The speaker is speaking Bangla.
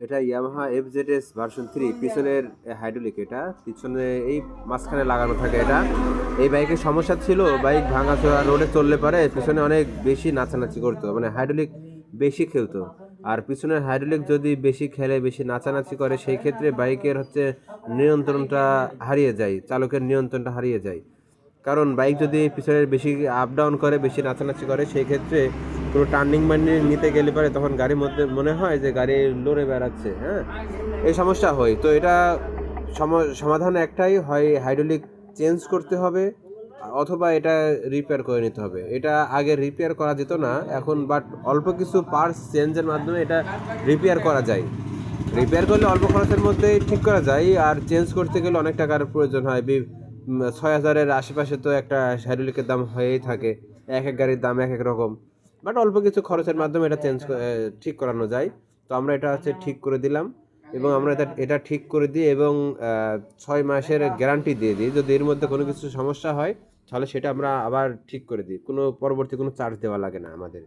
এটা ইয়ামাহা এফজেডএস ভার্সন 3 পিছনের হাইড্রোলিক, এটা পিছনে এই মাঝখানে লাগানো থাকে। এটা এই বাইকের সমস্যা ছিল, বাইক ভাঙাচোরা রোডে চললে পারে পিছনে অনেক বেশি নাচানাচি করতো, মানে হাইড্রোলিক বেশি খেলতো। আর পিছনের হাইড্রোলিক যদি বেশি খেলে, বেশি নাচানাচি করে, সেই ক্ষেত্রে বাইকের হচ্ছে নিয়ন্ত্রণটা হারিয়ে যায়, চালকের নিয়ন্ত্রণটা হারিয়ে যায়। কারণ বাইক যদি পিছনের বেশি আপ ডাউন করে, বেশি নাচানাচি করে, সেই ক্ষেত্রে কোনো টার্নিং মার্নিং নিতে গেলে পারে তখন গাড়ির মধ্যে মনে হয় যে গাড়ি লড়ে বেড়াচ্ছে। হ্যাঁ, এই সমস্যা হয়। তো এটা সমাধান একটাই, হয় হাইড্রোলিক চেঞ্জ করতে হবে অথবা এটা রিপেয়ার করে নিতে হবে। এটা আগে রিপেয়ার করা যেত না এখন, বাট অল্প কিছু পার্টস চেঞ্জের মাধ্যমে এটা রিপেয়ার করা যায়। রিপেয়ার করলে অল্প খরচের মধ্যেই ঠিক করা যায়, আর চেঞ্জ করতে গেলে অনেক টাকার প্রয়োজন হয়। 6,000-এর আশেপাশে তো একটা হাইড্রোলিকের দাম হয়েই থাকে। এক এক গাড়ির দাম এক এক রকম, বাট অল্প কিছু খরচের মাধ্যমে এটা ঠিক করানো যায়। তো আমরা এটা হচ্ছে ঠিক করে দিলাম, এবং আমরা এটা ঠিক করে দিই এবং 6 মাসের গ্যারান্টি দিয়ে দিই। যদি এর মধ্যে কোনো কিছু সমস্যা হয় তাহলে সেটা আমরা আবার ঠিক করে দিই, কোনো পরবর্তী কোনো চার্জ দেওয়া লাগে না আমাদের।